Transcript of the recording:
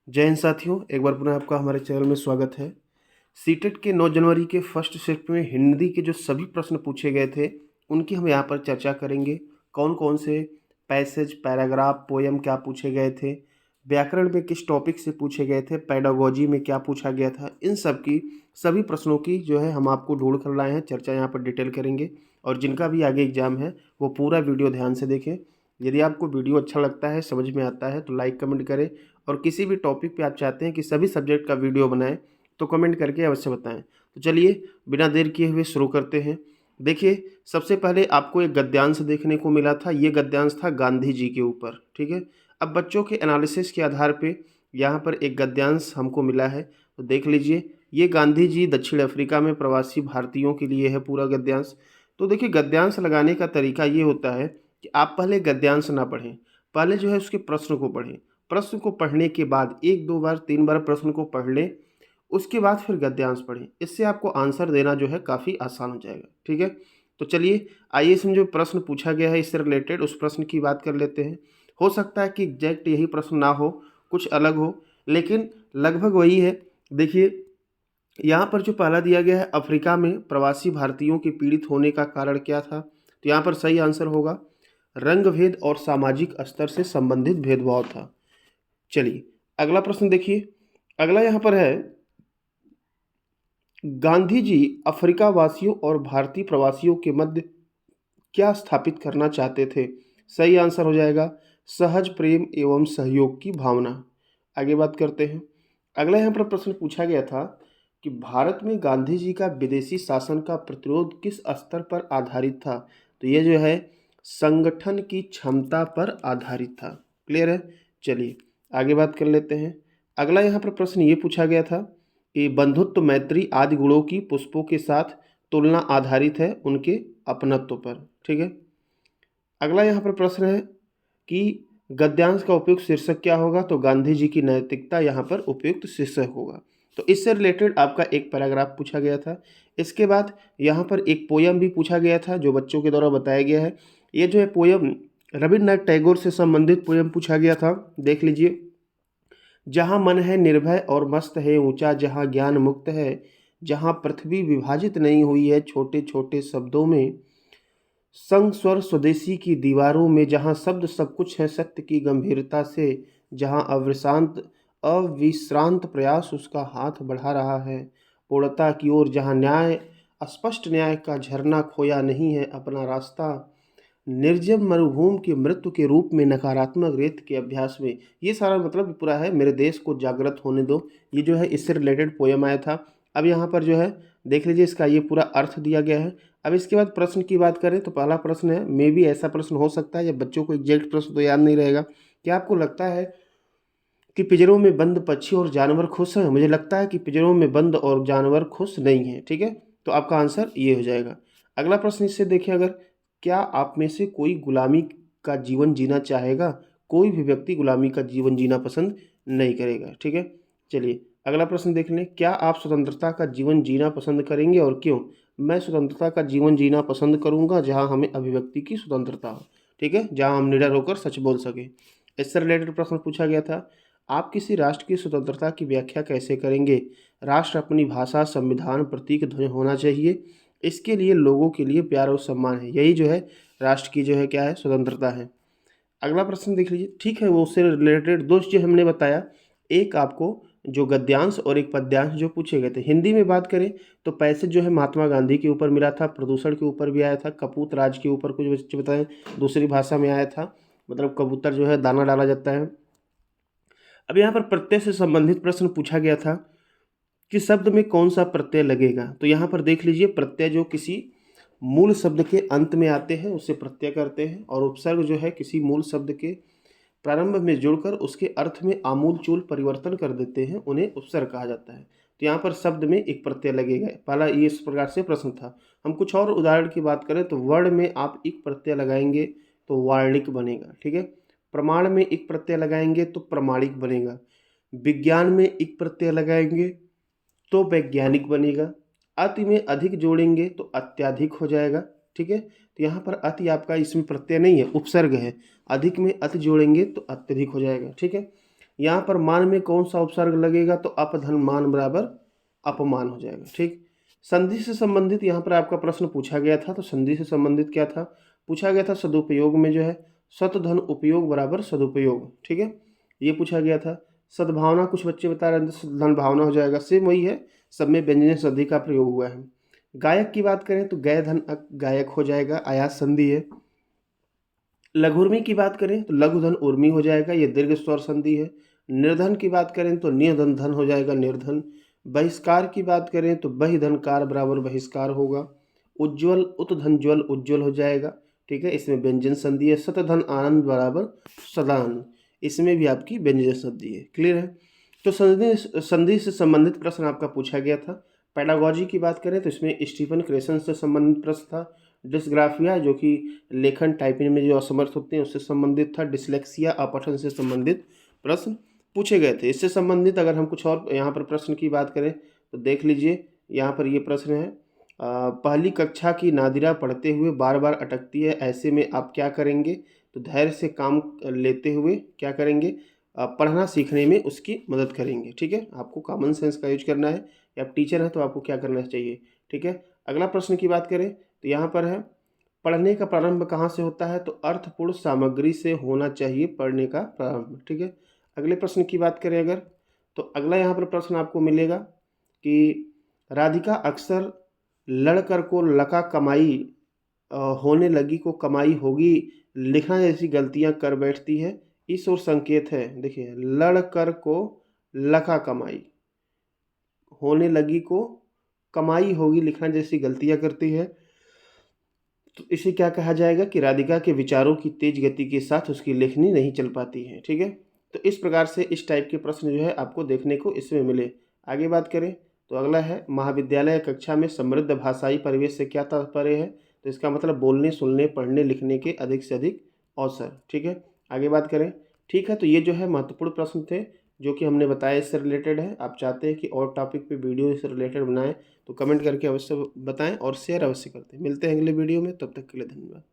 जय हिंद साथियों, एक बार पुनः आपका हमारे चैनल में स्वागत है। सीटेट के 9 जनवरी के फर्स्ट शिफ्ट में हिंदी के जो सभी प्रश्न पूछे गए थे उनकी हम यहाँ पर चर्चा करेंगे। कौन कौन से पैसेज, पैराग्राफ, पोयम क्या पूछे गए थे, व्याकरण में किस टॉपिक से पूछे गए थे, पेडागोजी में क्या पूछा गया था, इन सब की सभी प्रश्नों की जो है हम आपको ढूंढ कर लाए हैं। चर्चा यहाँ पर डिटेल करेंगे और जिनका भी आगे एग्जाम है वो पूरा वीडियो ध्यान से देखें। यदि आपको वीडियो अच्छा लगता है, समझ में आता है तो लाइक कमेंट करें और किसी भी टॉपिक पे आप चाहते हैं कि सभी सब्जेक्ट का वीडियो बनाएं तो कमेंट करके अवश्य बताएं। तो चलिए बिना देर किए हुए शुरू करते हैं। देखिए, सबसे पहले आपको एक गद्यांश देखने को मिला था। ये गद्यांश था गांधी जी के ऊपर, ठीक है। अब बच्चों के एनालिसिस के आधार पे यहाँ पर एक गद्यांश हमको मिला है, तो देख लीजिए। ये गांधी जी दक्षिण अफ्रीका में प्रवासी भारतीयों के लिए है पूरा गद्यांश। तो देखिए, गद्यांश लगाने का तरीका ये होता है कि आप पहले गद्यांश ना पढ़ें, पहले जो है उसके प्रश्न को पढ़ें। प्रश्न को पढ़ने के बाद एक दो बार, तीन बार प्रश्न को पढ़ लें, उसके बाद फिर गद्यांश पढ़ें। इससे आपको आंसर देना जो है काफ़ी आसान हो जाएगा, ठीक है। तो चलिए, आइए इसमें जो प्रश्न पूछा गया है इससे रिलेटेड उस प्रश्न की बात कर लेते हैं। हो सकता है कि एग्जैक्ट यही प्रश्न ना हो, कुछ अलग हो, लेकिन लगभग वही है। देखिए, यहाँ पर जो पहला दिया गया है, अफ्रीका में प्रवासी भारतीयों के पीड़ित होने का कारण क्या था, तो यहाँ पर सही आंसर होगा रंग भेद और सामाजिक स्तर से संबंधित भेदभाव था। चलिए अगला प्रश्न देखिए। अगला यहाँ पर है, गांधी जी अफ्रीका वासियों और भारतीय प्रवासियों के मध्य क्या स्थापित करना चाहते थे। सही आंसर हो जाएगा सहज प्रेम एवं सहयोग की भावना। आगे बात करते हैं। अगला यहाँ पर प्रश्न पूछा गया था कि भारत में गांधी जी का विदेशी शासन का प्रतिरोध किस स्तर पर आधारित था। तो ये जो है संगठन की क्षमता पर आधारित था। क्लियर है। चलिए आगे बात कर लेते हैं। अगला यहाँ पर प्रश्न ये पूछा गया था कि बंधुत्व, मैत्री आदि गुणों की पुष्पों के साथ तुलना आधारित है उनके अपनत्व पर, ठीक है। अगला यहाँ पर प्रश्न है कि गद्यांश का उपयुक्त शीर्षक क्या होगा, तो गांधी जी की नैतिकता यहाँ पर उपयुक्त शीर्षक होगा। तो इससे रिलेटेड आपका एक पैराग्राफ पूछा गया था। इसके बाद यहाँ पर एक पोयम भी पूछा गया था जो बच्चों के द्वारा बताया गया है। ये जो है पोयम रविन्द्रनाथ टैगोर से संबंधित पोयम पूछा गया था। देख लीजिए। जहाँ मन है निर्भय और मस्त है ऊंचा, जहाँ ज्ञान मुक्त है, जहाँ पृथ्वी विभाजित नहीं हुई है छोटे छोटे शब्दों में, संग स्वर स्वदेशी की दीवारों में, जहाँ शब्द सब कुछ है सत्य की गंभीरता से, जहाँ अविश्रांत प्रयास उसका हाथ बढ़ा रहा है पूर्णता की ओर, जहाँ न्याय स्पष्ट न्याय का झरना खोया नहीं है अपना रास्ता, निर्जम मरुभूमि की मृत्यु के रूप में नकारात्मक रेत के अभ्यास में। ये सारा मतलब पूरा है मेरे देश को जागृत होने दो। ये जो है इससे रिलेटेड पोयम आया था। अब यहाँ पर जो है देख लीजिए, इसका ये पूरा अर्थ दिया गया है। अब इसके बाद प्रश्न की बात करें तो पहला प्रश्न है, मे भी ऐसा प्रश्न हो सकता है जब बच्चों को एग्जैक्ट प्रश्न तो याद नहीं रहेगा, क्या आपको लगता है कि पिंजरों में बंद पक्षी और जानवर खुश हैं। मुझे लगता है कि पिंजरों में बंद और जानवर खुश नहीं हैं, ठीक है। तो आपका आंसर ये हो जाएगा। अगला प्रश्न इससे देखिए, अगर क्या आप में से कोई गुलामी का जीवन जीना चाहेगा। कोई भी व्यक्ति गुलामी का जीवन जीना पसंद नहीं करेगा, ठीक है। चलिए अगला प्रश्न देख लें। क्या आप स्वतंत्रता का जीवन जीना पसंद करेंगे और क्यों। मैं स्वतंत्रता का जीवन जीना पसंद करूंगा जहां हमें अभिव्यक्ति की स्वतंत्रता हो, ठीक है, जहां हम निडर होकर सच बोल सकें। इससे रिलेटेड प्रश्न पूछा गया था, आप किसी राष्ट्र की स्वतंत्रता की व्याख्या कैसे करेंगे। राष्ट्र अपनी भाषा, संविधान, प्रतीक, ध्वनि होना चाहिए। इसके लिए लोगों के लिए प्यार और सम्मान है। यही जो है राष्ट्र की जो है क्या है, स्वतंत्रता है। अगला प्रश्न देख लीजिए। ठीक है, वो उससे रिलेटेड दो चीज़ हमने बताया, एक आपको जो गद्यांश और एक पद्यांश जो पूछे गए थे। हिंदी में बात करें तो पैसेज जो है महात्मा गांधी के ऊपर मिला था, प्रदूषण के ऊपर भी आया था, कपूत राज के ऊपर कुछ बच्चे बताएं दूसरी भाषा में आया था, मतलब कबूतर जो है दाना डाला जाता है। अब यहाँ पर प्रत्यय से संबंधित प्रश्न पूछा गया था कि शब्द में कौन सा प्रत्यय लगेगा। तो यहाँ पर देख लीजिए, प्रत्यय जो किसी मूल शब्द के अंत में आते हैं उसे प्रत्यय करते हैं, और उपसर्ग जो है किसी मूल शब्द के प्रारंभ में जुड़कर उसके अर्थ में आमूल-चूल परिवर्तन कर देते हैं, उन्हें उपसर्ग कहा जाता है। तो यहाँ पर शब्द में एक प्रत्यय लगेगा। पहला ये इस प्रकार से प्रश्न था। हम कुछ और उदाहरण की बात करें तो वर्ण में आप एक प्रत्यय लगाएंगे तो वार्णिक बनेगा, ठीक है। प्रमाण में एक प्रत्यय लगाएंगे तो प्रमाणिक बनेगा। विज्ञान में एक प्रत्यय लगाएंगे तो वैज्ञानिक बनेगा। अति में अधिक जोड़ेंगे तो अत्याधिक हो जाएगा, ठीक है। तो यहाँ पर अति आपका इसमें प्रत्यय नहीं है, उपसर्ग है। अधिक में अति जोड़ेंगे तो अत्यधिक हो जाएगा, ठीक है। यहाँ पर मान में कौन सा उपसर्ग लगेगा, तो अपधन मान बराबर अपमान हो जाएगा। ठीक, संधि से संबंधित यहाँ पर आपका प्रश्न पूछा गया था, तो संधि से संबंधित क्या था, पूछा गया था सदुपयोग में जो है सतधन उपयोग बराबर सदुपयोग। ठीक है, ये पूछा गया था। सद्भावना कुछ बच्चे बता रहे थे, सद्भावना भावना हो जाएगा, सेम वही है, सब में व्यंजन संधि का प्रयोग हुआ है। गायक की बात करें तो गय धन अक गायक हो जाएगा, आयात संधि है। लघुर्मी की बात करें तो लघु धन उर्मी हो जाएगा, ये दीर्घ स्वर संधि है। निर्धन की बात करें तो निर्धन धन हो जाएगा, निर्धन। बहिष्कार की बात करें तो बहिधन कार बराबर बहिष्कार होगा। उज्ज्वल उत्धन ज्वल उज्ज्वल हो जाएगा। ठीक है, इसमें व्यंजन संधि है। शतधन आनंद बराबर सदानंद, इसमें भी आपकी व्यंजन संधि है। क्लियर है, तो संधि से संबंधित प्रश्न आपका पूछा गया था। पैडागोजी की बात करें तो इसमें स्टीफन क्रेसन से संबंधित प्रश्न था। डिस्ग्राफिया जो कि लेखन टाइपिंग में जो असमर्थ होते हैं उससे संबंधित था। डिसलेक्सिया अपठन से संबंधित प्रश्न पूछे गए थे। इससे संबंधित अगर हम कुछ और यहाँ पर प्रश्न की बात करें तो देख लीजिए, यहाँ पर ये प्रश्न है, पहली कक्षा की नादिरा पढ़ते हुए बार बार अटकती है, ऐसे में आप क्या करेंगे, तो धैर्य से काम लेते हुए क्या करेंगे, पढ़ना सीखने में उसकी मदद करेंगे। ठीक है, आपको कॉमन सेंस का यूज करना है, या आप टीचर हैं तो आपको क्या करना चाहिए। ठीक है, अगला प्रश्न की बात करें तो यहाँ पर है, पढ़ने का प्रारंभ कहाँ से होता है, तो अर्थपूर्ण सामग्री से होना चाहिए पढ़ने का प्रारंभ। ठीक है, अगले प्रश्न की बात करें अगर, तो अगला यहाँ पर प्रश्न आपको मिलेगा कि राधिका अक्सर लड़कर को लका कमाई होने लगी को कमाई होगी लिखना जैसी गलतियां कर बैठती है, इस ओर संकेत है। देखिए, लड़कर को लका कमाई होने लगी को कमाई होगी लिखना जैसी गलतियां करती है, तो इसे क्या कहा जाएगा कि राधिका के विचारों की तेज गति के साथ उसकी लेखनी नहीं चल पाती है। ठीक है, तो इस प्रकार से इस टाइप के प्रश्न जो है आपको देखने को इसमें मिले। आगे बात करें तो अगला है, महाविद्यालय कक्षा में समृद्ध भाषाई परिवेश से क्या तात्पर्य है, तो इसका मतलब बोलने सुनने पढ़ने लिखने के अधिक से अधिक अवसर। ठीक है, आगे बात करें। ठीक है, तो ये जो है महत्वपूर्ण प्रश्न थे जो कि हमने बताया, इससे रिलेटेड है। आप चाहते हैं कि और टॉपिक पे वीडियो इससे रिलेटेड बनाएं तो कमेंट करके अवश्य बताएं और शेयर अवश्य करते हैं। मिलते हैं अगले वीडियो में, तब तक के लिए धन्यवाद।